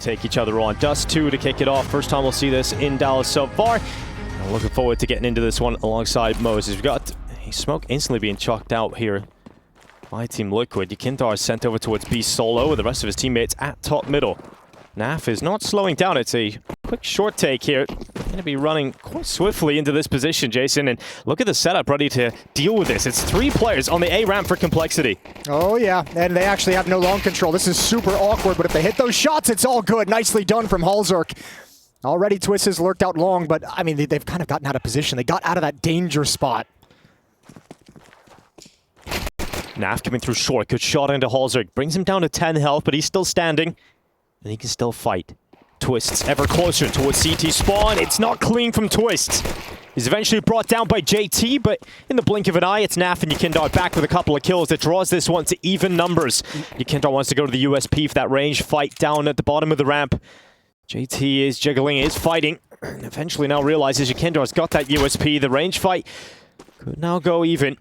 take each other on. Dust2 to kick it off. First time we'll see this in Dallas so far. I'm looking forward to getting into this one alongside Moses. We've got Smoke instantly being chalked out here by Team Liquid. Yukindar is sent over towards B solo with the rest of his teammates at top middle. Naf is not slowing down. It's a quick short take here. Going to be running quite swiftly into this position, Jason. And look at the setup ready to deal with this. It's 3 players on the A ramp for Complexity. Oh, yeah. And they actually have no long control. This is super awkward, but if they hit those shots, it's all good. Nicely done from Halzerk. Already Twist has lurked out long, but I mean, they've kind of gotten out of position. They got out of that danger spot. Naf coming through short. Good shot into Halzerk. Brings him down to 10 health, but he's still standing. And he can still fight. Twists ever closer towards CT spawn. It's not clean from Twists. He's eventually brought down by JT, but in the blink of an eye, it's Naf and Yukindar back with a couple of kills that draws this one to even numbers. Yukindar wants to go to the USP for that range fight down at the bottom of the ramp. JT is jiggling, is fighting, and eventually now realizes Yukindar's got that USP. The range fight could now go even.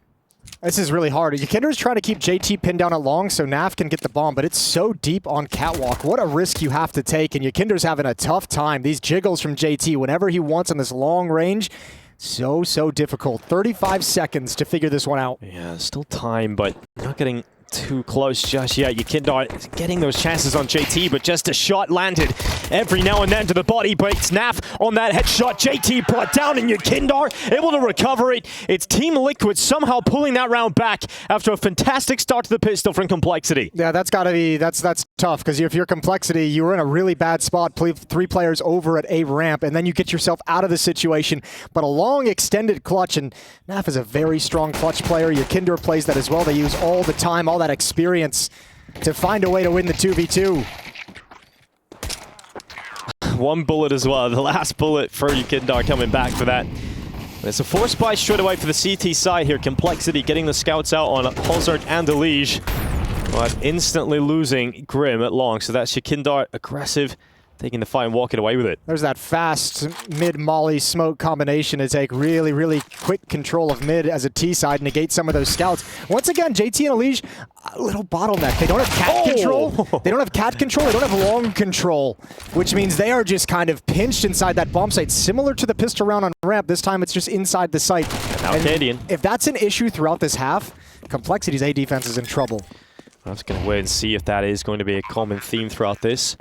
This is really hard. Yukindar's trying to keep JT pinned down at long so Naf can get the bomb, but it's so deep on Catwalk. What a risk you have to take, and Yukindar's having a tough time. These jiggles from JT, whenever he wants on this long range, so difficult. 35 seconds to figure this one out. Yeah, still time, but not getting too close just yet. Yukindar getting those chances on JT, but just a shot landed every now and then to the body, but it's Naf on that headshot. JT brought down, and Yukindar able to recover it. It's Team Liquid somehow pulling that round back after a fantastic start to the pistol from Complexity. Yeah, that's got to be, that's tough, because if you're Complexity, you were in a really bad spot, 3 players over at A ramp, and then you get yourself out of the situation. But a long extended clutch, and Naf is a very strong clutch player. Yukindar plays that as well. They use all the time, all that experience to find a way to win the 2v2. One bullet as well. The last bullet for Yukindar coming back for that. It's a force buy straight away for the CT side here. Complexity getting the scouts out on Halzerk and Elige, but instantly losing Grim at long. So that's Yukindar aggressive, taking the fight and walking away with it. There's that fast mid-molly smoke combination to take really quick control of mid as a T side, negate some of those scouts. Once again, JT and Elige, a little bottleneck. They don't have cat control. They don't have cat control. They don't have long control, which means they are just kind of pinched inside that bomb site, similar to the pistol round on ramp. This time it's just inside the site. And now Canadian. If that's an issue throughout this half, Complexity's A defense is in trouble. I'm just going to wait and see if that is going to be a common theme throughout this.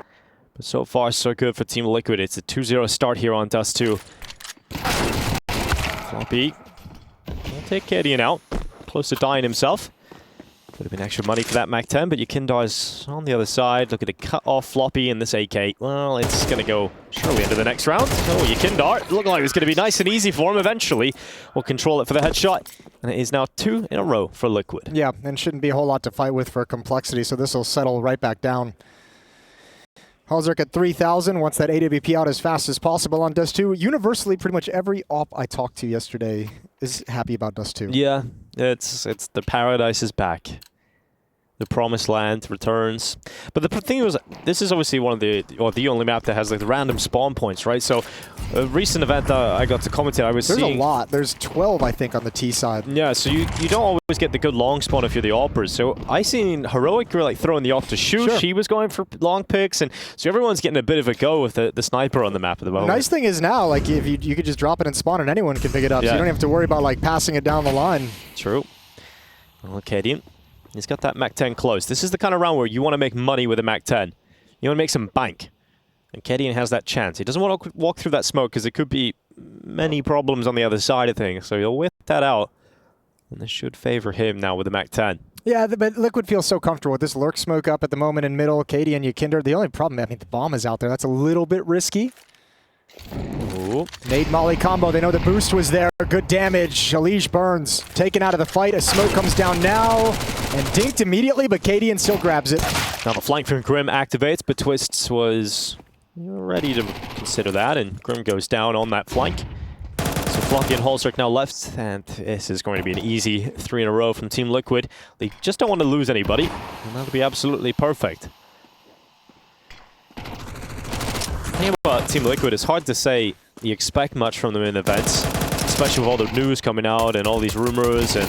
But so far, so good for Team Liquid. It's a 2-0 start here on Dust2. Floppy will take Canadian out. Close to dying himself. Could have been extra money for that MAC-10, but Yukindar's on the other side. Looking to cut off Floppy in this AK. Well, it's going to go surely into the next round. Oh, Yukindar. Looked like it was going to be nice and easy for him eventually. We'll control it for the headshot. And it is now 2 in a row for Liquid. Yeah, and shouldn't be a whole lot to fight with for Complexity, so this will settle right back down. Halzerk at 3,000, wants that AWP out as fast as possible on Dust2. Universally, pretty much every op I talked to yesterday is happy about Dust2. Yeah, it's the paradise is back. The promised land returns. But the thing was, this is obviously one of the only map that has like the random spawn points, right? So a recent event that I got to commentate, I was seeing... There's a lot. There's 12, I think, on the T side. Yeah, so you don't always get the good long spawn if you're the oppers. So I seen Heroic like throwing the off to shoot. Sure. She was going for long picks, and so everyone's getting a bit of a go with the sniper on the map at the moment. The nice thing is now, like, if you could just drop it and spawn and anyone can pick it up, so you don't have to worry about like passing it down the line. True. Well, Canadian. He's got that MAC-10 close. This is the kind of round where you want to make money with a MAC-10. You want to make some bank. And Kedian has that chance. He doesn't want to walk through that smoke because there could be many problems on the other side of things. So he'll whip that out. And this should favor him now with the MAC-10. Yeah, but Liquid feels so comfortable with this lurk smoke up at the moment in middle. Katie and Yukindar. The only problem, I mean, the bomb is out there. That's a little bit risky. Ooh. Nade Molly combo. They know the boost was there. Good damage. Elige burns. Taken out of the fight. A smoke comes down now and dinked immediately, but Cadian still grabs it. Now the flank from Grim activates, but Twists was ready to consider that, and Grim goes down on that flank. So Floppy and Halzerk now left, and this is going to be an easy 3 in a row from Team Liquid. They just don't want to lose anybody, and that'll be absolutely perfect. The thing about Team Liquid, it's hard to say you expect much from them in events, especially with all the news coming out and all these rumors and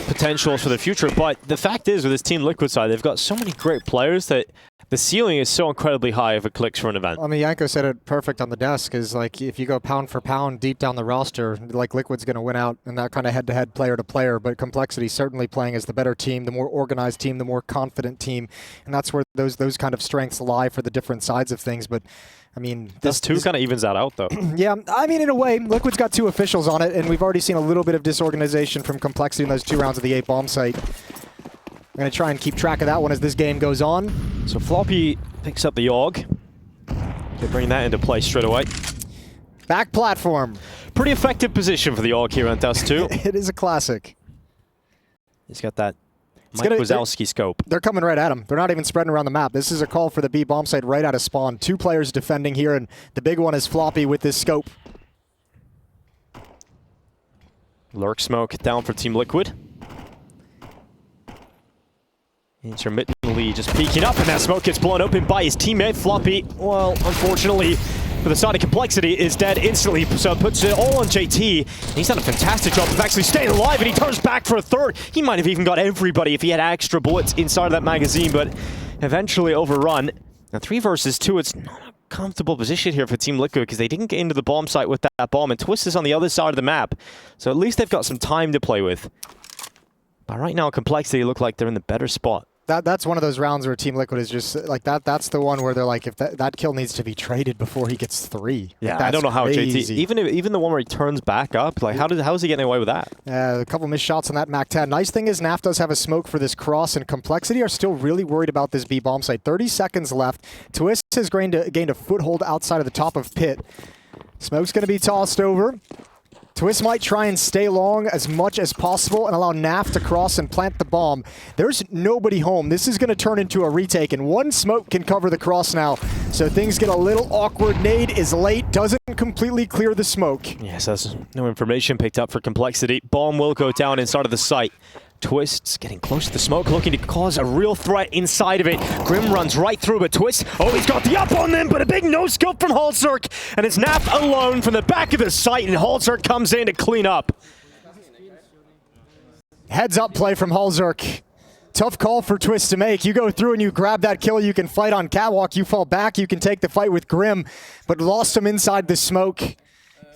potentials for the future. But the fact is, with this Team Liquid side, they've got so many great players that The ceiling is so incredibly high if it clicks for an event. I mean, Yanko said it perfect on the desk, is like if you go pound for pound deep down the roster, like Liquid's going to win out in that kind of head-to-head player to player, but Complexity certainly playing as the better team, the more organized team, the more confident team, and that's where those kind of strengths lie for the different sides of things. But I mean, Dust2 kind of evens that out, though. Yeah, I mean, in a way, Liquid's got 2 officials on it, and we've already seen a little bit of disorganization from Complexity in those 2 rounds of the 8 bomb site. I'm going to try and keep track of that one as this game goes on. So Floppy picks up the AUG. They bring that into play straight away. Back platform. Pretty effective position for the AUG here on Dust2. It is a classic. He's got that Mike Wazowski scope. They're coming right at him. They're not even spreading around the map. This is a call for the B bomb site right out of spawn. 2 players defending here, and the big one is Floppy with this scope. Lurk smoke down for Team Liquid. Intermittently just peeking up, and that smoke gets blown open by his teammate. Floppy, well, unfortunately, for the side of Complexity, is dead instantly, so it puts it all on JT. He's done a fantastic job of actually staying alive, and he turns back for a third. He might have even got everybody if he had extra bullets inside of that magazine, but eventually overrun. Now 3 versus 2, it's not a comfortable position here for Team Liquid because they didn't get into the bomb site with that bomb, and Twist is on the other side of the map, so at least they've got some time to play with. But right now, Complexity look like they're in the better spot. That's one of those rounds where Team Liquid is just like that. That's the one where they're like, if that kill needs to be traded before he gets 3. Yeah, like, I don't know how crazy. JT, even the one where he turns back up, like how is he getting away with that? A couple missed shots on that MAC-10. Nice thing is NAF does have a smoke for this cross, and Complexity are still really worried about this B bomb site. 30 seconds left. Twist has gained a foothold outside of the top of pit. Smoke's going to be tossed over. Twist might try and stay long as much as possible and allow NAF to cross and plant the bomb. There's nobody home. This is going to turn into a retake, and 1 smoke can cover the cross now. So things get a little awkward. Nade is late, doesn't completely clear the smoke. Yes, that's no information picked up for Complexity. Bomb will go down inside of the site. Twist's getting close to the smoke, looking to cause a real threat inside of it. Grim runs right through, but Twist, oh, he's got the up on them, but a big no-scope from Halzerk, and it's NAF alone from the back of the site, and Halzerk comes in to clean up. Heads-up play from Halzerk. Tough call for Twist to make. You go through and you grab that kill, you can fight on catwalk, you fall back, you can take the fight with Grim, but lost him inside the smoke.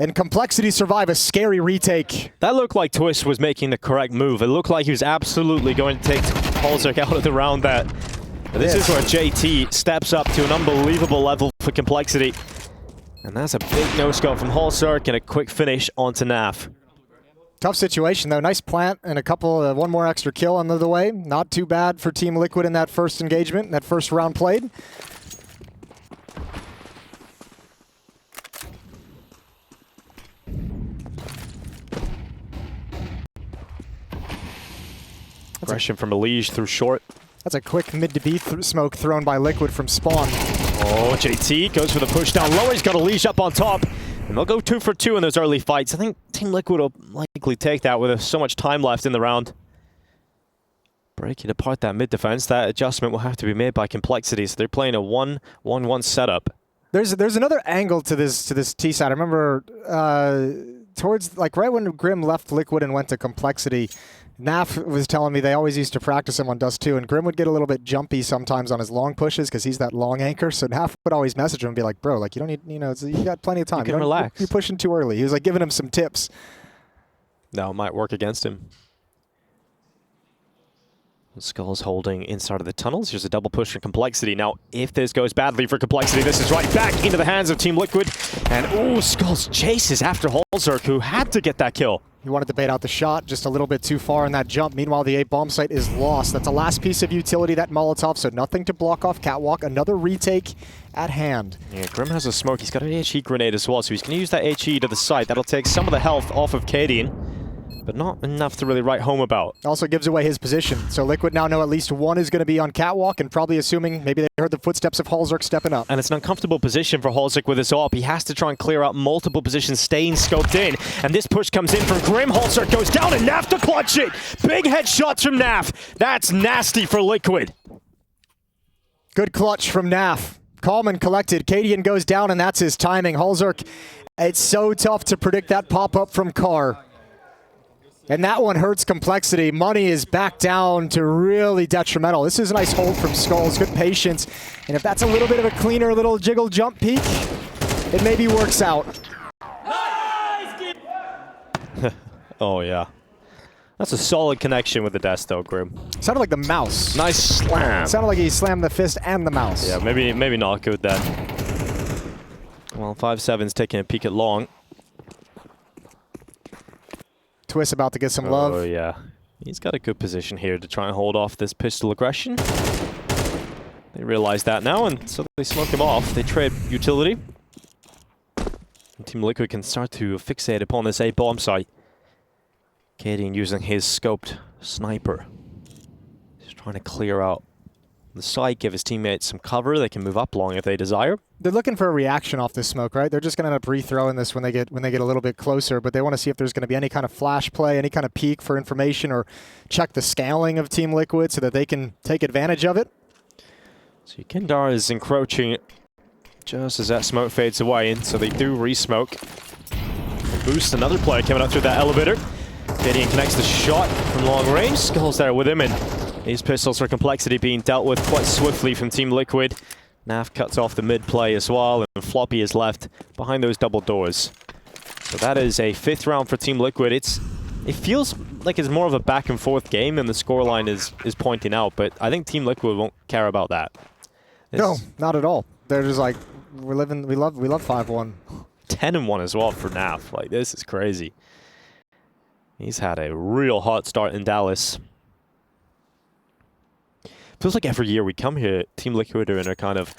And Complexity survive a scary retake. That looked like Twist was making the correct move. It looked like he was absolutely going to take Halzerk out of the round that. This is where JT steps up to an unbelievable level for Complexity. And that's a big no-scope from Halzerk and a quick finish onto NAF. Tough situation though. Nice plant and one more extra kill on the way. Not too bad for Team Liquid in that first engagement, that first round played. Aggression from Elige through short. That's a quick mid to B smoke thrown by Liquid from spawn. Oh, JT goes for the push down lower. He's got Elige up on top. And they'll go 2 for 2 in those early fights. I think Team Liquid will likely take that with so much time left in the round. Breaking apart that mid defense, that adjustment will have to be made by Complexity. So they're playing a 1-1-1 setup. There's another angle to this T side. I remember towards like right when Grim left Liquid and went to Complexity, NAF was telling me they always used to practice him on Dust2, and Grim would get a little bit jumpy sometimes on his long pushes because he's that long anchor. So NAF would always message him and be like, "Bro, like you don't need, you got plenty of time. You can relax. You're pushing too early." He was like giving him some tips. No, it might work against him. Skull's holding inside of the tunnels. Here's a double push for Complexity. Now, if this goes badly for Complexity, this is right back into the hands of Team Liquid. And, ooh, Skulls chases after Halzerk, who had to get that kill. He wanted to bait out the shot just a little bit too far in that jump. Meanwhile, the 8 bomb site is lost. That's the last piece of utility, that Molotov, so nothing to block off catwalk. Another retake at hand. Yeah, Grim has a smoke. He's got an HE grenade as well, so he's going to use that HE to the site. That'll take some of the health off of Cadian, but not enough to really write home about. Also gives away his position. So Liquid now know at least one is going to be on catwalk, and probably assuming maybe they heard the footsteps of Halzerk stepping up. And it's an uncomfortable position for Halzerk with his AWP. He has to try and clear out multiple positions, staying scoped in. And this push comes in from Grim. Halzerk goes down, and Naf to clutch it. Big headshots from Naf. That's nasty for Liquid. Good clutch from Naf. Calm and collected. Cadian goes down, and that's his timing. Halzerk, it's so tough to predict that pop-up from Carr. And that one hurts complexity. Money is back down to really detrimental. This is a nice hold from Skulls, good patience. And if that's a little bit of a cleaner little jiggle jump peek, it maybe works out. Oh, yeah. That's a solid connection with the desk, though, Grim. Sounded like the mouse. Nice slam. Sounded like he slammed the fist and the mouse. Yeah, maybe not good then. Well, 5-7's taking a peek at long. Twist about to get some love. Oh, yeah. He's got a good position here to try and hold off this pistol aggression. They realize that now, and so they smoke him off. They trade utility. And Team Liquid can start to fixate upon this A bomb site. Cadian using his scoped sniper. He's trying to clear out the site, give his teammates some cover. They can move up long if they desire. They're looking for a reaction off this smoke, right? They're just going to end up rethrowing this when they get a little bit closer, but they want to see if there's going to be any kind of flash play, any kind of peek for information, or check the scaling of Team Liquid so that they can take advantage of it. So Kindar is encroaching just as that smoke fades away, and so they do re-smoke. Boost another player coming up through that elevator. Gideon connects the shot from long range. Skulls there with him, and these pistols for complexity being dealt with quite swiftly from Team Liquid. Naf cuts off the mid play as well, and Floppy is left behind those double doors. So that is a 5th round for Team Liquid. It feels like it's more of a back and forth game than the scoreline is pointing out, but I think Team Liquid won't care about that. No, not at all. They're just like, we love 5-1. 10-1 as well for Naf. Like, this is crazy. He's had a real hot start in Dallas. Feels like every year we come here, Team Liquid are in a kind of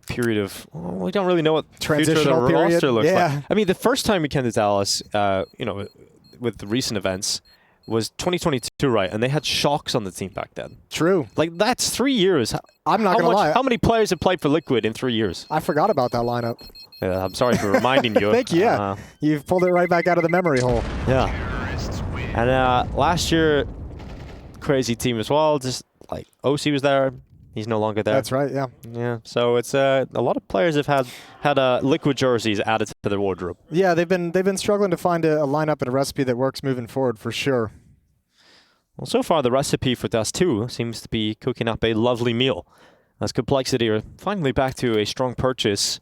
period of, well, we don't really know what transitional the period roster looks yeah. like. I mean, the first time we came to Dallas, you know, with the recent events, was 2022, right? And they had Shocks on the team back then. True. Like, that's 3 years. I'm not going to lie. How many players have played for Liquid in 3 years? I forgot about that lineup. Yeah, I'm sorry for reminding you. Thank you, yeah. You've pulled it right back out of the memory hole. Yeah. And last year, crazy team as well. Just like OC was there. He's no longer there. That's right, yeah. Yeah, so it's a lot of players have had Liquid jerseys added to their wardrobe. Yeah, they've been struggling to find a lineup and a recipe that works moving forward for sure. Well, so far the recipe for Dust2 seems to be cooking up a lovely meal. As Complexity are finally back to a strong purchase.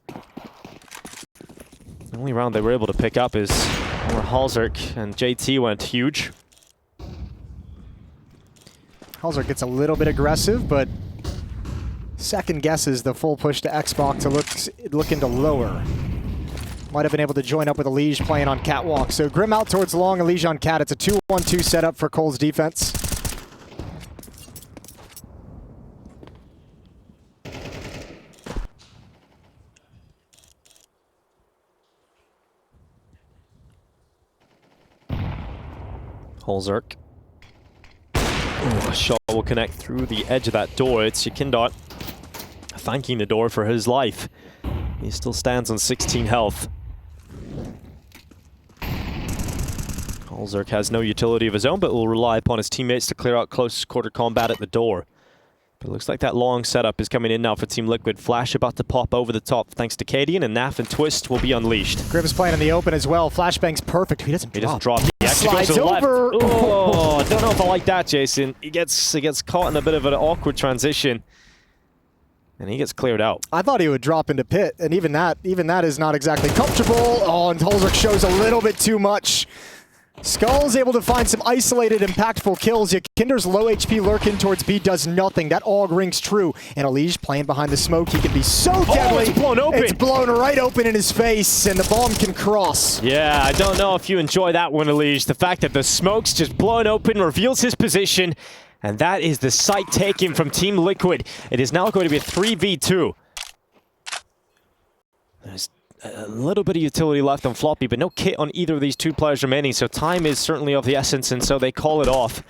The only round they were able to pick up is where Halzerk and JT went huge. Halzerk gets a little bit aggressive, but second guesses the full push to Xbox to look into lower. Might have been able to join up with Elige playing on Catwalk. So Grim out towards long, Elige on Cat. It's a 2-1-2 setup for Cole's defense. Halzerk. A shot will connect through the edge of that door. It's Yakindot thanking the door for his life. He still stands on 16 health. Halzerk has no utility of his own, but will rely upon his teammates to clear out close quarter combat at the door. But it looks like that long setup is coming in now for Team Liquid. Flash about to pop over the top thanks to Cadian, and Naf and Twist will be unleashed. Grim's playing in the open as well. Flashbang's perfect. He doesn't drop. He actually goes to the left. Over. Oh, don't know if I like that, Jason. He gets caught in a bit of an awkward transition. And he gets cleared out. I thought he would drop into pit, and even that is not exactly comfortable. Oh, and Halzerk shows a little bit too much. Skull's able to find some isolated, impactful kills. Yet Kinder's low HP lurking towards B does nothing. That AUG rings true. And Elige playing behind the smoke. He can be so deadly. It's blown open. It's blown right open in his face, and the bomb can cross. Yeah, I don't know if you enjoy that one, Elige. The fact that the smoke's just blown open reveals his position. And that is the site taken from Team Liquid. It is now going to be a 3v2. There's a little bit of utility left on Floppy, but no kit on either of these two players remaining, so time is certainly of the essence, and so they call it off.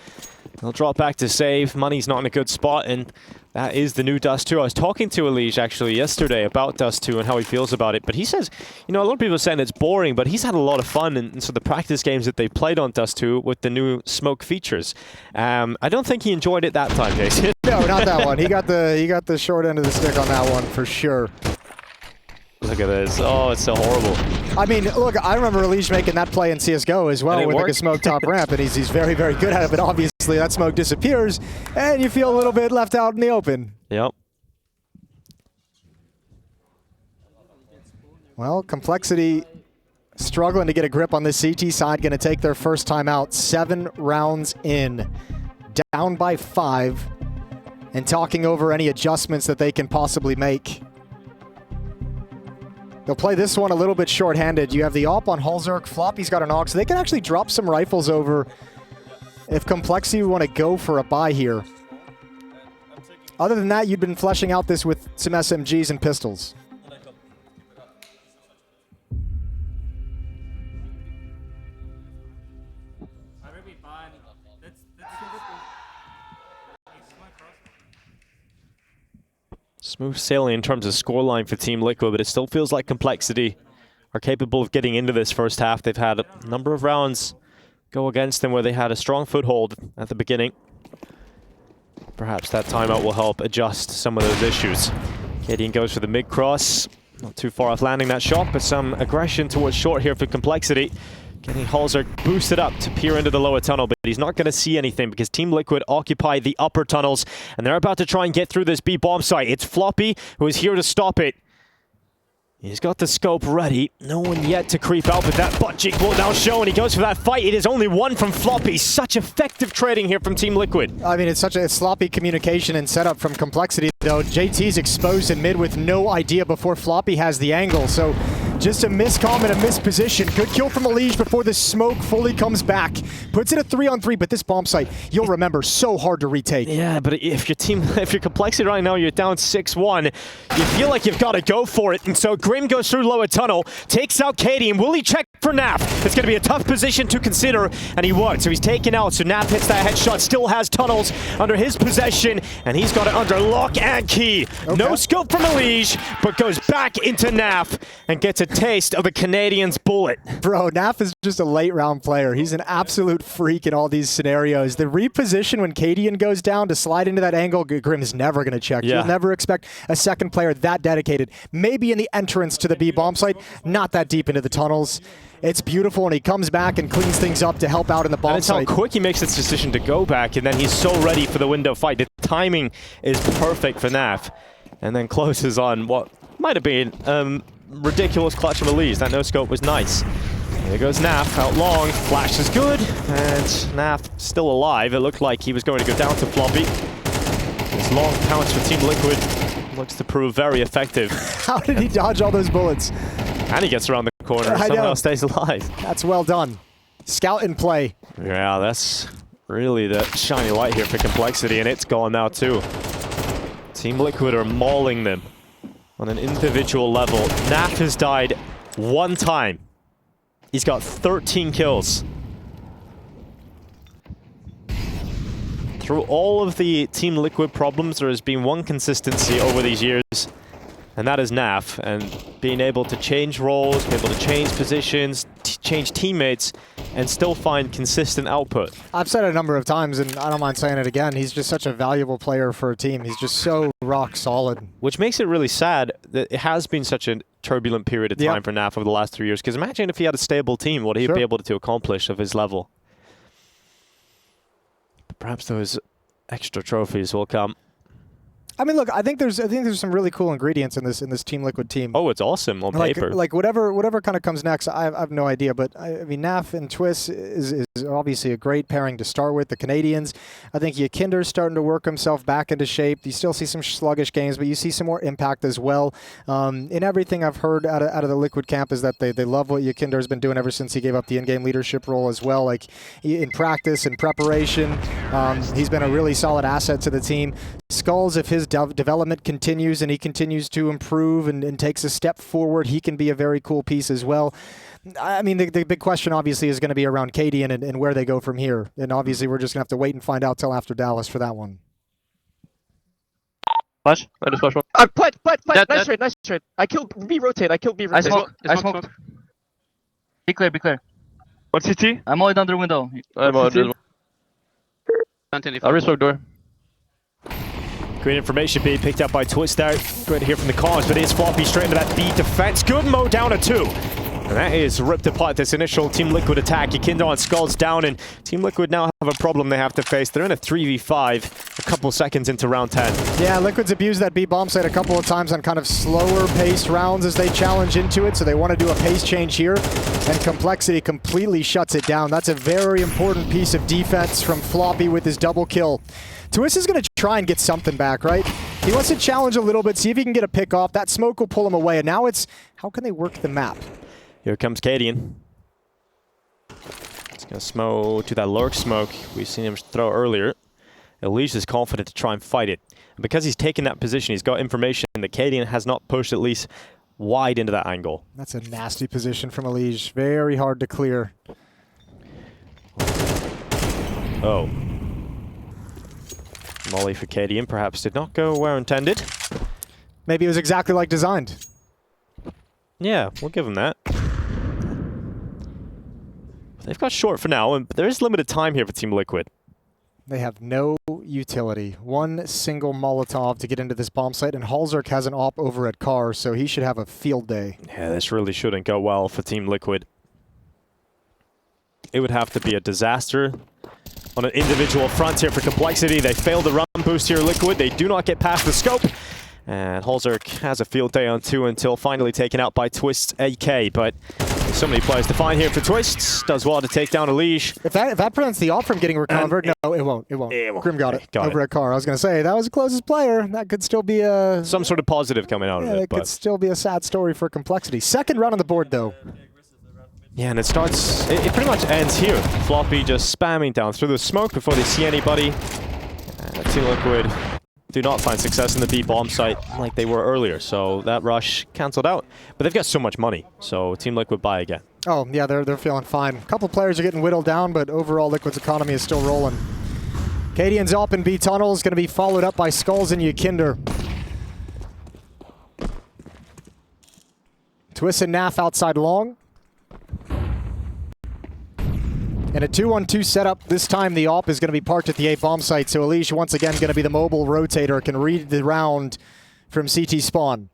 They'll drop back to save. Money's not in a good spot, and that is the new Dust2. I was talking to Elige actually yesterday about Dust2 and how he feels about it, but he says, you know, a lot of people are saying it's boring, but he's had a lot of fun, and so the practice games that they played on Dust2 with the new smoke features. I don't think he enjoyed it that time, Jason. No, not that one. He got the short end of the stick on that one for sure. Look at this. Oh, it's so horrible. I mean, look, I remember Elige making that play in CSGO as well with like a smoke top ramp, and he's very, very good at it, but obviously that smoke disappears, and you feel a little bit left out in the open. Yep. Well, Complexity struggling to get a grip on this CT side, going to take their first time out. 7 rounds in, down by 5, and talking over any adjustments that they can possibly make. They'll play this one a little bit short-handed. You have the AWP on Halzerk. Floppy's got an AUG, so they can actually drop some rifles over if Complexity want to go for a buy here. Other than that, you'd been fleshing out this with some SMGs and pistols. Smooth sailing in terms of scoreline for Team Liquid, but it still feels like Complexity are capable of getting into this first half. They've had a number of rounds go against them where they had a strong foothold at the beginning. Perhaps that timeout will help adjust some of those issues. Cadian goes for the mid-cross. Not too far off landing that shot, but some aggression towards short here for Complexity. Getting Halzerk boosted up to peer into the lower tunnel, but he's not going to see anything because Team Liquid occupy the upper tunnels, and they're about to try and get through this B bomb site. It's Floppy who is here to stop it. He's got the scope ready. No one yet to creep out, but that butt cheek will now show, and he goes for that fight. It is only one from Floppy. Such effective trading here from Team Liquid. I mean, it's such a sloppy communication and setup from Complexity, though. JT's exposed in mid with no idea before Floppy has the angle, so just a miscomm and a misposition. Good kill from Elige before the smoke fully comes back. Puts it at 3-on-3, but this bomb site, you'll remember, so hard to retake. Yeah, but if you're Complexity right now, you're down 6-1. You feel like you've got to go for it, and so Grim goes through lower tunnel, takes out Cadian. Will he check for Naf? It's going to be a tough position to consider, and he won't. So he's taken out, so Naf hits that headshot, still has tunnels under his possession, and he's got it under lock and key. Okay. No scope from Elige, but goes back into Naf and gets a taste of the Canadian's bullet. Bro, Naf is just a late round player. He's an absolute freak in all these scenarios. The reposition when Cadian goes down to slide into that angle, Grim is never going to check. Yeah. You'll never expect a second player that dedicated. Maybe in the entrance to the B bomb site, not that deep into the tunnels. It's beautiful, and he comes back and cleans things up to help out in the bomb site. And it's how quick he makes this decision to go back, and then he's so ready for the window fight. The timing is perfect for Naf, and then closes on what might have been ridiculous clutch from Elige. That no-scope was nice. There goes Naf, out long, flash is good, and Naf still alive. It looked like he was going to go down to Floppy. This long pounce for Team Liquid looks to prove very effective. How did he dodge all those bullets? And he gets around the corner, somehow stays alive. That's well done. Scout in play. Yeah, that's really the shiny light here for Complexity, and it's gone now too. Team Liquid are mauling them on an individual level. Naf has died 1 time. He's got 13 kills. Through all of the Team Liquid problems, there has been one consistency over these years, and that is Naf, and being able to change roles, be able to change positions, change teammates, and still find consistent output. I've said it a number of times, and I don't mind saying it again. He's just such a valuable player for a team. He's just so rock solid. Which makes it really sad that it has been such a turbulent period of time for Naf over the last 3 years, because imagine if he had a stable team, what he'd be able to accomplish of his level. But perhaps those extra trophies will come. I mean, look, I think there's some really cool ingredients in this Team Liquid team. Oh, it's awesome on paper. Like whatever kind of comes next, I have no idea. But I mean, Naf and Twist is obviously a great pairing to start with. The Canadians, I think Yakinder's starting to work himself back into shape. You still see some sluggish games, but you see some more impact as well. In everything I've heard out of the Liquid camp is that they love what Yakinder's been doing ever since he gave up the in-game leadership role as well. Like in practice and preparation, he's been a really solid asset to the team. Skulls, if his development continues and he continues to improve and takes a step forward, he can be a very cool piece as well. I mean, the big question obviously is going to be around Cadian and where they go from here. And obviously we're just going to have to wait and find out till after Dallas for that one. Flash? I just flash one. Put! Nice trade. I killed B rotate. I smoke. Be clear. What's CT? I'm already under window. I'm out. I'll re-smoke door. Great information being picked up by Twist there. Great to hear from the cars, but it's Floppy straight into that B defense. Good Mo down at 2. And that is ripped apart this initial Team Liquid attack. Yakindo on Skulls down, and Team Liquid now have a problem they have to face. They're in a 3v5 a couple seconds into round 10. Yeah, Liquid's abused that B bomb site a couple of times on kind of slower paced rounds as they challenge into it, so they want to do a pace change here, and Complexity completely shuts it down. That's a very important piece of defense from Floppy with his double kill. Twist is going to try and get something back, right? He wants to challenge a little bit, see if he can get a pick off. That smoke will pull him away, and now it's how can they work the map? Here comes Cadian. He's going to smoke to that lurk smoke we've seen him throw earlier. Elige is confident to try and fight it. And because he's taken that position, he's got information that Cadian has not pushed at least wide into that angle. That's a nasty position from Elige. Very hard to clear. Oh. Molly for Cadian perhaps did not go where intended. Maybe it was exactly like designed. Yeah, we'll give him that. They've got short for now, and there is limited time here for Team Liquid. They have no utility. One single Molotov to get into this bomb site, and Halzerk has an op over at Car, so he should have a field day. Yeah, this really shouldn't go well for Team Liquid. It would have to be a disaster on an individual front here for Complexity. They failed the run boost here, Liquid. They do not get past the scope. And Halzerk has a field day on 2 until finally taken out by Twist's AK. But there's so many players to find here for Twist. Does well to take down Elige. If that prevents the op from getting recovered, no, it won't. It won't. Grim got it over at Car. I was going to say, that was the closest player. That could still be a... some sort of positive coming out of it. It could still be a sad story for Complexity. Second run on the board, though. Yeah, and it starts... It pretty much ends here. Floppy just spamming down through the smoke before they see anybody. Team Liquid do not find success in the B bomb site like they were earlier, so that rush canceled out. But they've got so much money, so Team Liquid buy again. Oh, yeah, they're feeling fine. A couple players are getting whittled down, but overall Liquid's economy is still rolling. Cadian's up in B tunnel is going to be followed up by Skulls and Yakinder. Twist and Naf outside long. And a 2-on-2 setup. This time the AWP is going to be parked at the A bomb site, so Elige once again going to be the mobile rotator, can read the round from CT spawn.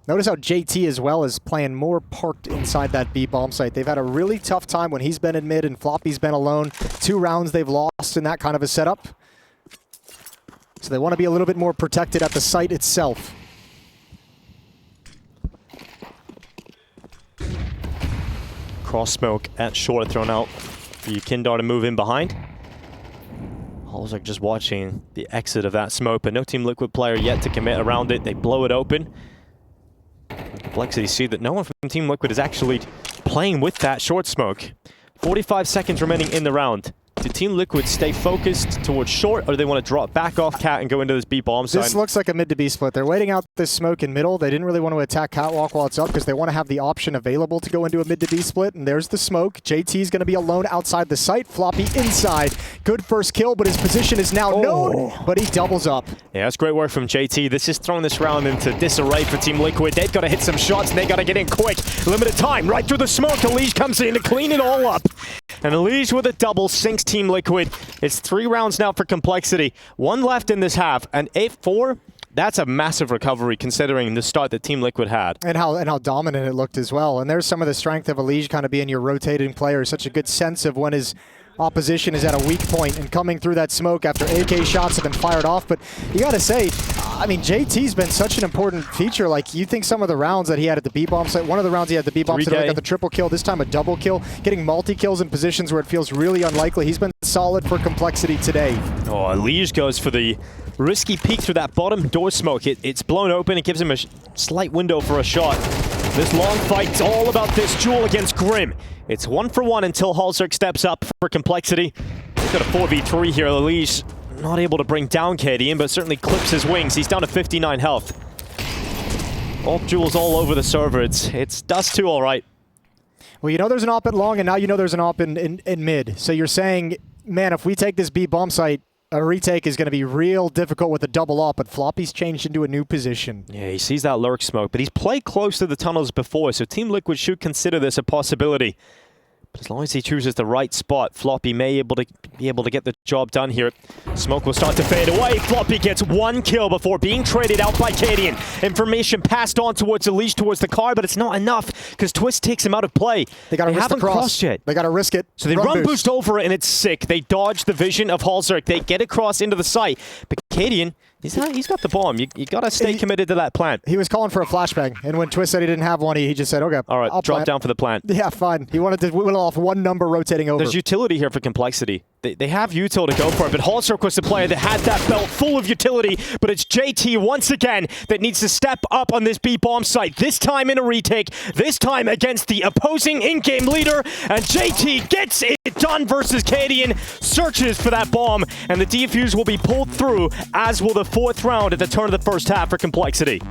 Notice how JT as well is playing more parked inside that B bomb site. They've had a really tough time when he's been in mid and Floppy's been alone. 2 rounds they've lost in that kind of a setup. So they want to be a little bit more protected at the site itself. Cross smoke at short thrown out for Yakindar to move in behind. Halzerk just watching the exit of that smoke, but no Team Liquid player yet to commit around it. They blow it open. Complexity see that no one from Team Liquid is actually playing with that short smoke. 45 seconds remaining in the round. Do Team Liquid stay focused towards short, or do they want to drop back off Cat and go into this B bomb site? This looks like a mid to B split. They're waiting out this smoke in middle. They didn't really want to attack Catwalk while it's up because they want to have the option available to go into a mid to B split. And there's the smoke. JT's going to be alone outside the site. Floppy inside. Good first kill, but his position is now known. But he doubles up. Yeah, that's great work from JT. This is throwing this round into disarray for Team Liquid. They've got to hit some shots and they got to get in quick. Limited time, right through the smoke. Elige comes in to clean it all up. And Elige with a double sinks Team Liquid. It's 3 rounds now for Complexity. 1 left in this half, and 8-4. That's a massive recovery considering the start that Team Liquid had. And how dominant it looked as well. And there's some of the strength of Elige kind of being your rotating player. Such a good sense of when his opposition is at a weak point and coming through that smoke after AK shots have been fired off. But you got to say, I mean, JT's been such an important feature. Like, you think some of the rounds that he had at the B-bomb site, one of the rounds he had at the B-bomb site, got the triple kill, this time a double kill, getting multi-kills in positions where it feels really unlikely. He's been solid for Complexity today. Oh, Elige goes for the risky peek through that bottom door smoke. It's blown open. It gives him a slight window for a shot. This long fight's all about this duel against Grim. It's 1-for-1 until Halzerk steps up for Complexity. He's got a 4v3 here. Elige not able to bring down Cadian, but certainly clips his wings. He's down to 59 health. All duels all over the server. It's Dust2 all right. Well, you know there's an op at long, and now you know there's an op in mid. So you're saying, man, if we take this B bomb site, a retake is going to be real difficult with a double op, but Floppy's changed into a new position. Yeah, he sees that lurk smoke, but he's played close to the tunnels before, so Team Liquid should consider this a possibility. But as long as he chooses the right spot, Floppy may be able to get the job done here. Smoke will start to fade away. Floppy gets 1 kill before being traded out by Cadian. Information passed on towards Unleash towards the car, but it's not enough because Twist takes him out of play. They got to risk the haven't cross. crossed yet. They got to risk it. So they run boost over it, and it's sick. They dodge the vision of Halzerk. They get across into the site. But Cadian, he's got the bomb. You got to stay committed to that plant. He was calling for a flashbang, and when Twist said he didn't have one, he just said, okay, All right, I'll drop plant. down for the plant. Yeah, fine. He wanted to whittle off 1 number rotating over. There's utility here for Complexity. They have util to go for it, but Halzerk was the player that had that belt full of utility, but it's JT once again that needs to step up on this B-bomb site, this time in a retake, this time against the opposing in-game leader, and JT gets it done versus Cadian, searches for that bomb, and the defuse will be pulled through, as will the 4th round at the turn of the first half for Complexity.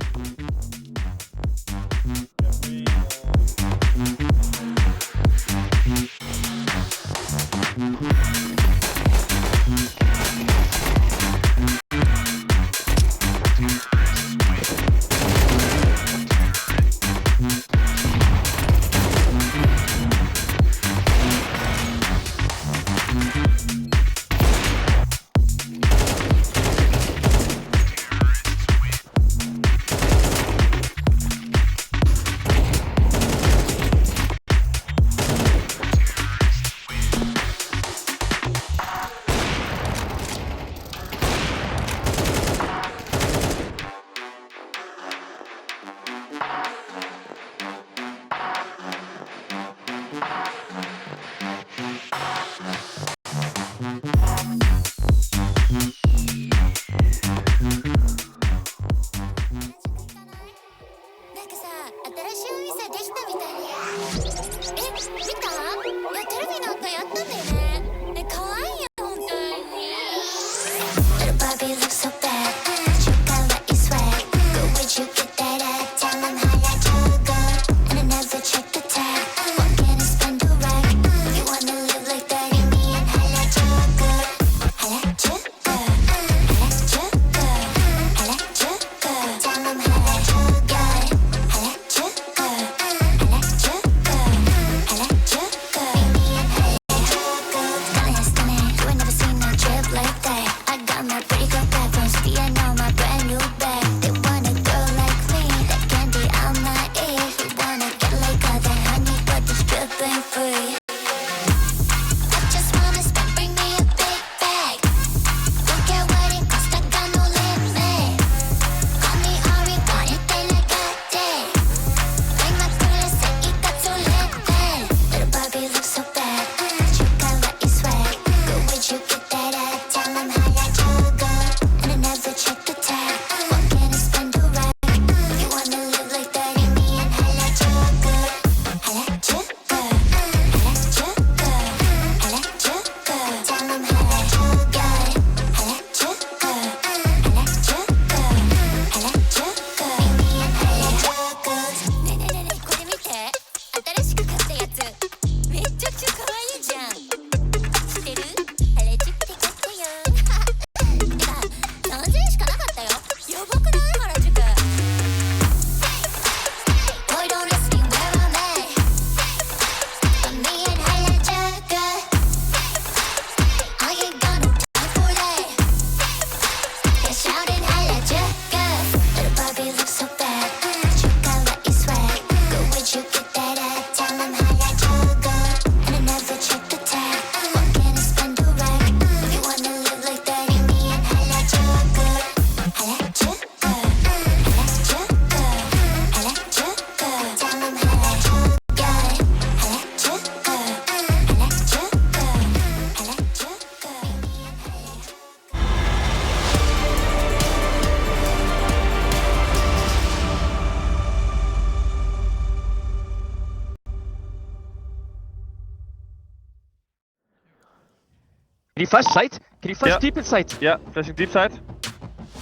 Can you flash sight? Can you flash Yeah. deep in sight? Yeah, flashing deep side.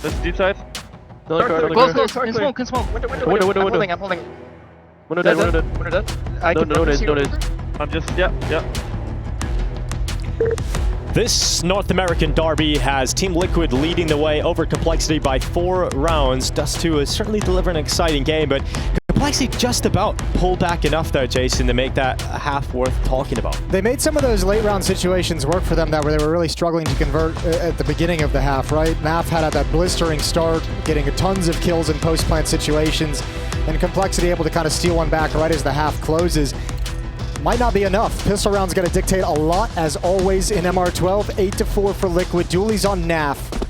Flashing deep side. Close, in smoke, in smoke. Window. I'm holding. Window dead, window dead. Window dead. I can No, see no, you. I'm just, yeah. This North American derby has Team Liquid leading the way over Complexity by 4 rounds. Dust2 is certainly delivering an exciting game, but Complexity just about pulled back enough there, Jason, to make that a half worth talking about. They made some of those late round situations work for them that where they were really struggling to convert at the beginning of the half, right? Naf had that blistering start, getting tons of kills in post-plant situations, and Complexity able to kind of steal one back right as the half closes. Might not be enough. Pistol round's going to dictate a lot, as always, in MR12. 8-4 for Liquid. Dooley's on Naf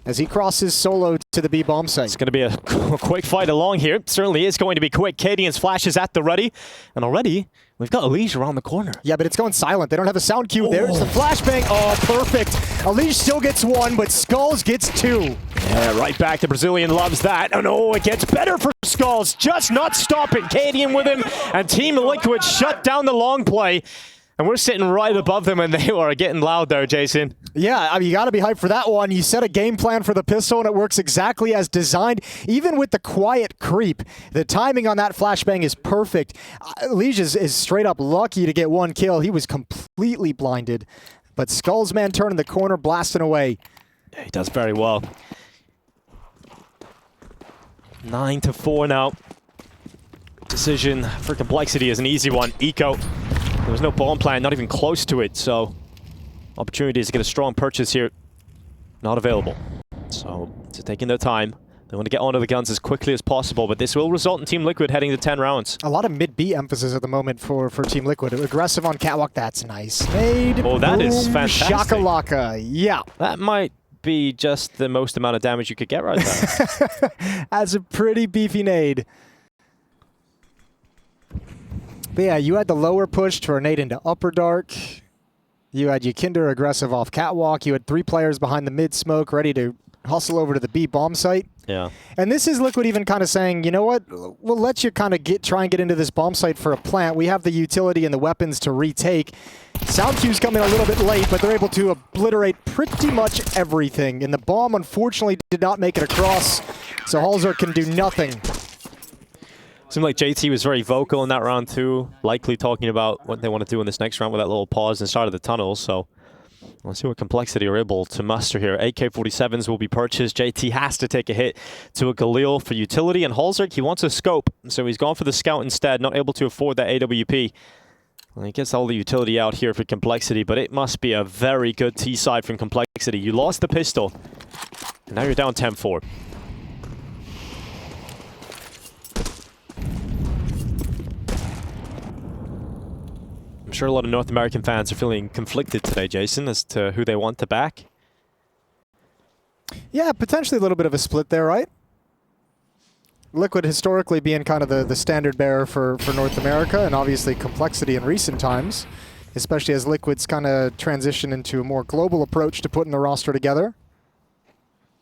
as he crosses solo to the B bomb site. It's going to be a quick fight along here. It certainly is going to be quick. Cadian's flash is at the ready. And already, we've got Elige around the corner. Yeah, but it's going silent. They don't have a sound cue. There's the flashbang. Oh, perfect. Elige still gets one, but Skulls gets two. Yeah, right back. The Brazilian loves that. Oh no, it gets better for Skulls. Just not stopping. Cadian with him. And Team Liquid shut down the long play. And we're sitting right above them, and they are getting loud there, Jason. Yeah, I mean, you got to be hyped for that one. You set a game plan for the pistol, and it works exactly as designed. Even with the quiet creep, the timing on that flashbang is perfect. Elige is straight up lucky to get one kill. He was completely blinded. But Skull's man turning the corner, blasting away. Yeah, he does very well. 9-4 now. Decision for Complexity is an easy one. Eco. There was no bomb plan, not even close to it, so opportunities to get a strong purchase here, not available. So, just taking their time. They want to get onto the guns as quickly as possible, but this will result in Team Liquid heading to 10 rounds. A lot of mid-B emphasis at the moment for Team Liquid. Aggressive on Catwalk, that's nice. Made, oh, that boom, is fantastic. Shakalaka, yeah. That might be just the most amount of damage you could get right there. That's a pretty beefy nade. But yeah, you had the lower push to nade into upper dark. You had Yakinder aggressive off Catwalk. You had 3 players behind the mid smoke ready to hustle over to the B bomb site. Yeah. And this is Liquid even kind of saying, you know what, we'll let you kind of try and get into this bomb site for a plant. We have the utility and the weapons to retake. Sound cues come in a little bit late, but they're able to obliterate pretty much everything. And the bomb, unfortunately, did not make it across, so Halzer can do nothing. Seemed like JT was very vocal in that round too, likely talking about what they want to do in this next round with that little pause inside of the tunnel. So let's see what Complexity are able to muster here. AK-47s will be purchased. JT has to take a hit to a Galil for utility, and Halzer, he wants a scope, so he's gone for the scout instead, not able to afford that AWP. Well, he gets all the utility out here for Complexity, but it must be a very good T-side from Complexity. You lost the pistol, and now you're down 10-4. I'm sure a lot of North American fans are feeling conflicted today, Jason, as to who they want to back. Yeah, potentially a little bit of a split there, right? Liquid historically being kind of the standard bearer for North America, and obviously Complexity in recent times, especially as Liquid's kind of transition into a more global approach to putting the roster together.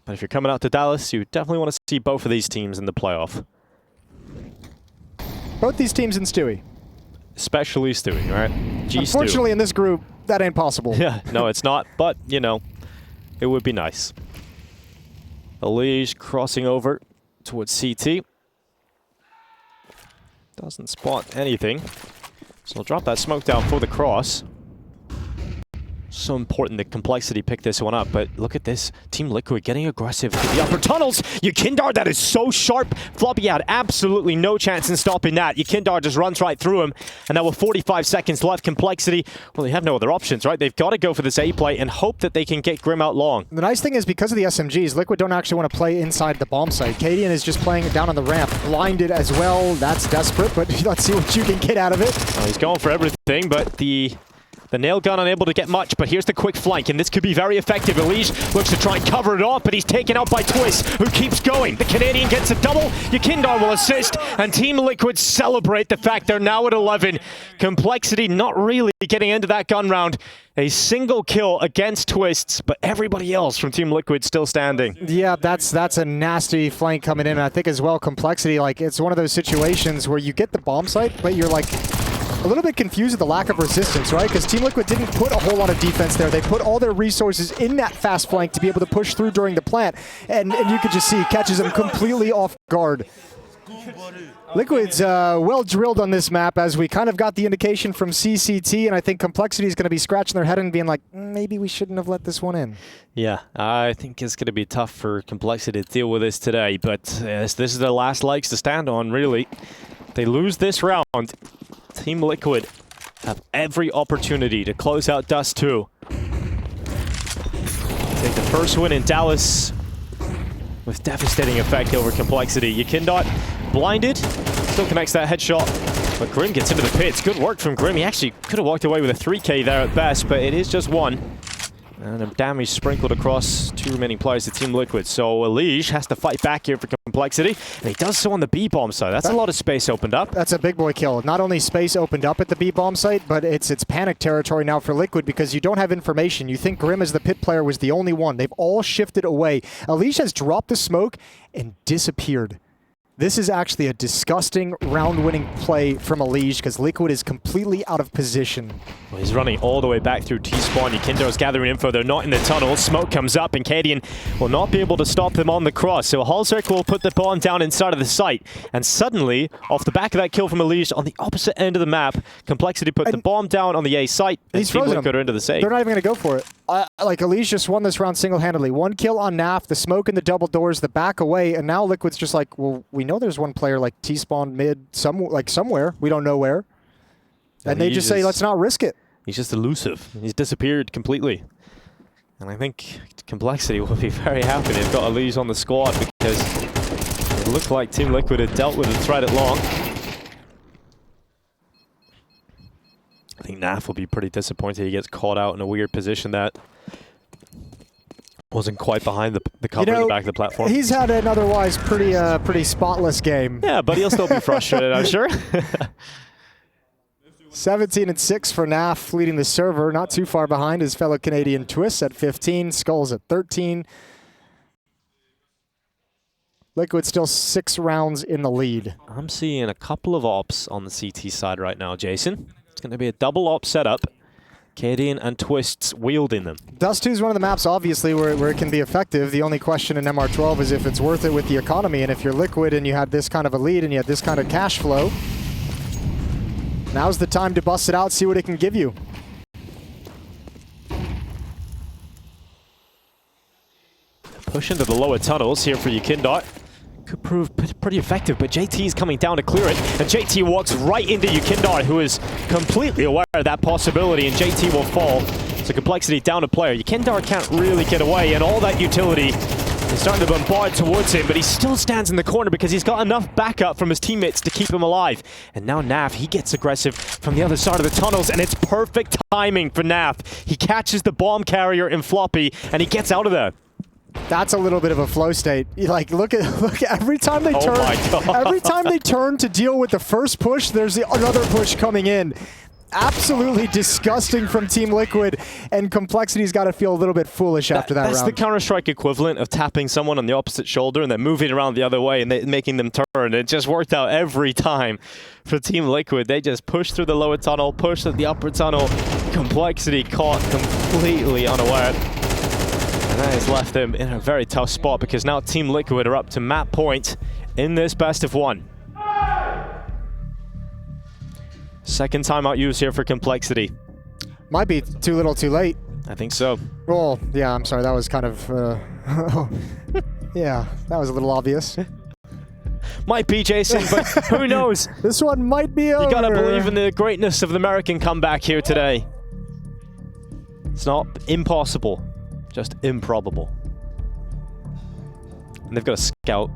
But if you're coming out to Dallas, you definitely want to see both of these teams in the playoff. Both these teams in Stewie. Especially Stewie, right? Unfortunately, in this group, that ain't possible. Yeah, no, it's not, but, you know, it would be nice. Elige crossing over towards CT. Doesn't spot anything. So he'll drop that smoke down for the cross. So important that Complexity pick this one up, but look at this. Team Liquid getting aggressive to the upper tunnels. Yakinder, that is so sharp. Floppy had absolutely no chance in stopping that. Yakinder just runs right through him, and now with 45 seconds left, Complexity, well, they have no other options, right? They've got to go for this A play and hope that they can get Grim out long. The nice thing is, because of the SMGs, Liquid don't actually want to play inside the bomb site. Cadian is just playing down on the ramp, blinded as well. That's desperate, but let's see what you can get out of it. Well, he's going for everything, but the nail gun unable to get much, but here's the quick flank, and this could be very effective. Elige looks to try and cover it off, but he's taken out by Twist, who keeps going. The Canadian gets a double. Yakinder will assist, and Team Liquid celebrate the fact they're now at 11. Complexity not really getting into that gun round. A single kill against Twists, but everybody else from Team Liquid still standing. Yeah, that's a nasty flank coming in. And I think as well, Complexity, like, it's one of those situations where you get the bomb site, but you're like a little bit confused with the lack of resistance, right? Because Team Liquid didn't put a whole lot of defense there. They put all their resources in that fast flank to be able to push through during the plant. And you could just see, catches them completely off guard. Liquid's well drilled on this map, as we kind of got the indication from CCT, and I think Complexity is going to be scratching their head and being like, maybe we shouldn't have let this one in. Yeah, I think it's going to be tough for Complexity to deal with this today, but this is their last legs to stand on, really. They lose this round. Team Liquid have every opportunity to close out Dust2. Take the first win in Dallas with devastating effect over Complexity. Yakindot blinded, still connects that headshot, but Grim gets into the pits. Good work from Grim. He actually could have walked away with a 3K there at best, but it is just one. And a damage sprinkled across two remaining players to Team Liquid. So Elige has to fight back here for Complexity, and he does so on the B-bomb side. That's a lot of space opened up. That's a big boy kill. Not only space opened up at the B-bomb site, but it's panic territory now for Liquid because you don't have information. You think Grim as the pit player was the only one. They've all shifted away. Elige has dropped the smoke and disappeared. This is actually a disgusting round-winning play from Elige because Liquid is completely out of position. Well, he's running all the way back through T-spawn. Yakindo's gathering info. They're not in the tunnel. Smoke comes up, and Cadian will not be able to stop them on the cross. So Halzerk will put the bomb down inside of the site. And suddenly, off the back of that kill from Elige, on the opposite end of the map, Complexity put the bomb down on the A site, and Team Liquid are into the safe. They're not even going to go for it. Like, Elige just won this round single-handedly. One kill on NAF, the smoke in the double doors, the back away, and now Liquid's just like, well, we know there's one player like T-spawn mid, somewhere. We don't know where. And they just say, let's not risk it. He's just elusive. He's disappeared completely. And I think Complexity will be very happy they've got Elige on the squad because it looked like Team Liquid had dealt with the threat at long. I think NAF will be pretty disappointed he gets caught out in a weird position that wasn't quite behind the cover in the back of the platform. He's had an otherwise pretty spotless game. Yeah, but he'll still be frustrated, I'm sure. 17-6 for NAF, leading the server. Not too far behind his fellow Canadian Twists at 15, Skulls at 13. Liquid still 6 rounds in the lead. I'm seeing a couple of ops on the CT side right now, Jason. It's going to be a double op setup. Cadian and Twists wielding them. Dust2 is one of the maps, obviously, where it can be effective. The only question in MR12 is if it's worth it with the economy, and if you're Liquid and you had this kind of a lead and you had this kind of cash flow, now's the time to bust it out, see what it can give you. Push into the lower tunnels here for Yakindot. Could prove pretty effective, but JT is coming down to clear it, and JT walks right into Yakindot, who is completely aware of that possibility, and JT will fall. So Complexity down a player. Yakindot can't really get away, and all that utility is starting to bombard towards him, but he still stands in the corner because he's got enough backup from his teammates to keep him alive. And now NAF, he gets aggressive from the other side of the tunnels, and it's perfect timing for NAF. He catches the bomb carrier in Floppy, and he gets out of there. That's a little bit of a flow state. Like, look at every time they turn. Every time they turn to deal with the first push, there's another push coming in. Absolutely disgusting from Team Liquid, and Complexity's got to feel a little bit foolish after that round. That's the Counter-Strike equivalent of tapping someone on the opposite shoulder and then moving around the other way and making them turn. It just worked out every time for Team Liquid. They just pushed through the lower tunnel, pushed at the upper tunnel. Complexity caught completely unaware. And that has left them in a very tough spot because now Team Liquid are up to map point in this best of one. Second timeout used here for Complexity. Might be too little too late. I think so. Well, yeah, I'm sorry. That was kind of... yeah, that was a little obvious. Might be, Jason, but who knows? This one might be over. You gotta believe in the greatness of the American comeback here today. It's not impossible, just improbable. And they've got a scout,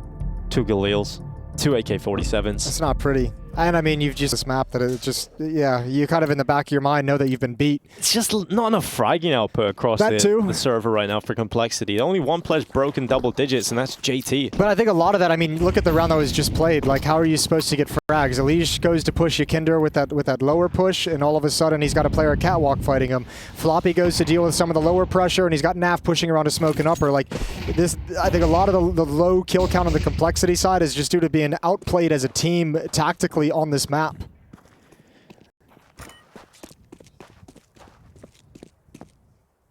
2 Galils, 2 AK-47s. That's not pretty. And I mean, you've just this map that it just, yeah, you kind of in the back of your mind know that you've been beat. It's just not enough fragging output across the server right now for Complexity. Only one player's broken double digits, and that's JT. But I think a lot of that, I mean, look at the round that was just played. Like, how are you supposed to get frags? Elige goes to push Yakinder with that lower push, and all of a sudden he's got a player at catwalk fighting him. Floppy goes to deal with some of the lower pressure, and he's got NAF pushing around to smoke and upper. Like, this, I think a lot of the low kill count on the Complexity side is just due to being outplayed as a team tactically on this map.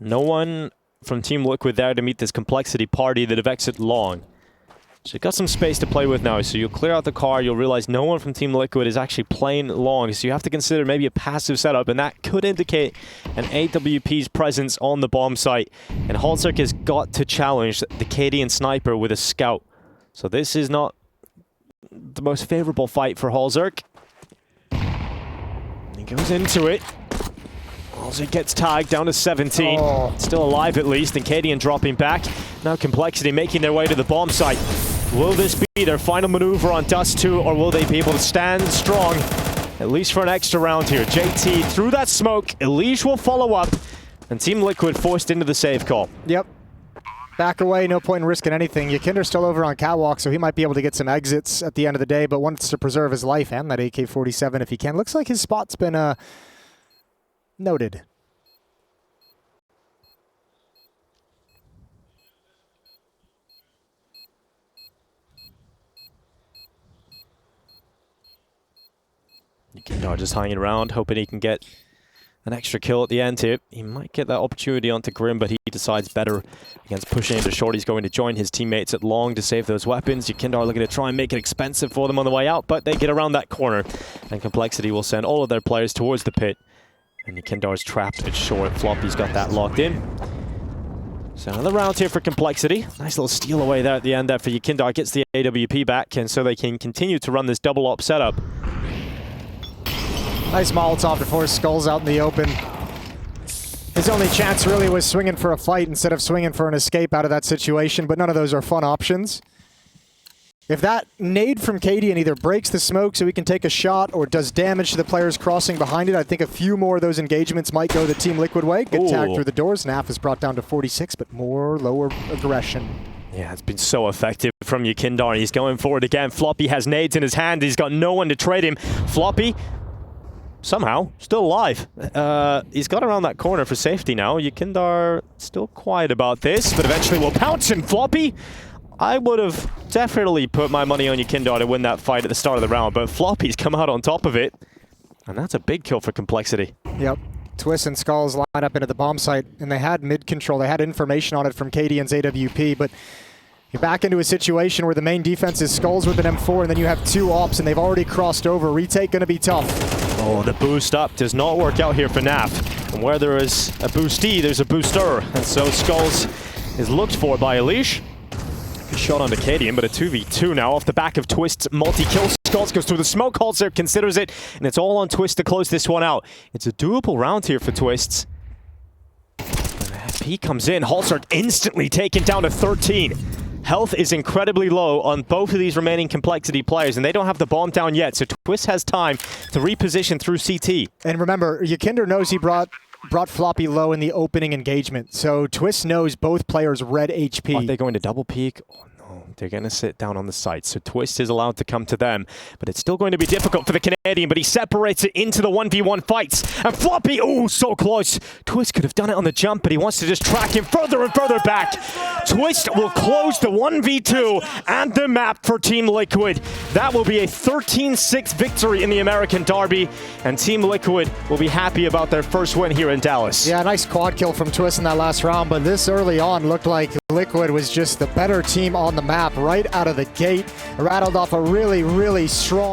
No one from Team Liquid there to meet this Complexity party that have exited long. So you've got some space to play with now. So you'll clear out the car. You'll realize no one from Team Liquid is actually playing long. So you have to consider maybe a passive setup, and that could indicate an AWP's presence on the bomb site. And Halzerk has got to challenge the Cadian sniper with a scout. So this is not the most favorable fight for Halzerk. He goes into it. Halzerk gets tagged down to 17. Oh. Still alive at least, and Cadian dropping back. Now Complexity making their way to the bomb site. Will this be their final maneuver on Dust2, or will they be able to stand strong, at least for an extra round here? JT through that smoke. Elige will follow up, and Team Liquid forced into the save call. Yep. Back away, no point in risking anything. Yakinder's still over on catwalk, so he might be able to get some exits at the end of the day, but wants to preserve his life and that AK-47 if he can. Looks like his spot's been noted. Yukindar just hanging around, hoping he can get an extra kill at the end here. He might get that opportunity onto Grim, but he decides better against pushing into short. He's going to join his teammates at long to save those weapons. Yukindar looking to try and make it expensive for them on the way out, but they get around that corner, and Complexity will send all of their players towards the pit. And Yukindar's trapped at short. Floppy's got that locked in. So another round here for Complexity. Nice little steal away there at the end there for Yukindar. Gets the AWP back, and so they can continue to run this double op setup. Nice Molotov to force Skulls out in the open. His only chance really was swinging for a fight instead of swinging for an escape out of that situation, but none of those are fun options. If that nade from Cadian either breaks the smoke so he can take a shot or does damage to the players crossing behind it, I think a few more of those engagements might go the Team Liquid way. Good tag through the doors. NAF is brought down to 46, but more lower aggression. Yeah, it's been so effective from Yukindar. He's going forward again. Floppy has nades in his hand. He's got no one to trade him. Floppy, somehow, still alive. He's got around that corner for safety now. Yukindar still quiet about this, but eventually will pounce him. Floppy, I would have definitely put my money on Yukindar to win that fight at the start of the round, but Floppy's come out on top of it. And that's a big kill for Complexity. Yep. Twist and Skulls line up into the bomb site, and they had mid control. They had information on it from Cadian's AWP, but you're back into a situation where the main defense is Skulls with an M4, and then you have two ops, and they've already crossed over. Retake going to be tough. Oh, the boost up does not work out here for NAF. And where there is a boostee, there's a booster. And so Skulls is looked for by Elige. Good shot onto Cadian, but a 2v2 now off the back of Twist's multi-kill. Skulls goes through the smoke, Halzerk considers it, and it's all on Twist to close this one out. It's a doable round here for Twists. He comes in, Halzerk instantly taken down to 13. Health is incredibly low on both of these remaining Complexity players, and they don't have the bomb down yet, so Twist has time to reposition through CT. And remember, Yakinder knows he brought Floppy low in the opening engagement, so Twist knows both players red HP. Are they going to double peek? Oh no, they're going to sit down on the site, so Twist is allowed to come to them, but it's still going to be difficult for the Canadian, but he separates it into the 1v1 fights, and Floppy, oh, so close. Twist could have done it on the jump, but he wants to just track him further and further back. Twist will close the 1v2 and the map for Team Liquid. That will be a 13-6 victory in the American Derby, and Team Liquid will be happy about their first win here in Dallas. Yeah, nice quad kill from Twist in that last round, but this early on looked like Liquid was just the better team on the map right out of the gate. Rattled off a really, really strong